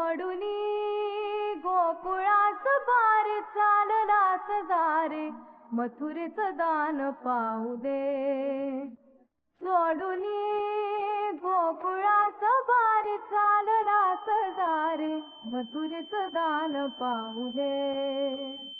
सोडूनी गोकुळास बारे चाललास दारे मथुरेचं दान पाहू दे. सोडूनी गोकुळास बारे चाललास दारे मथुरेचं दान पाहू दे.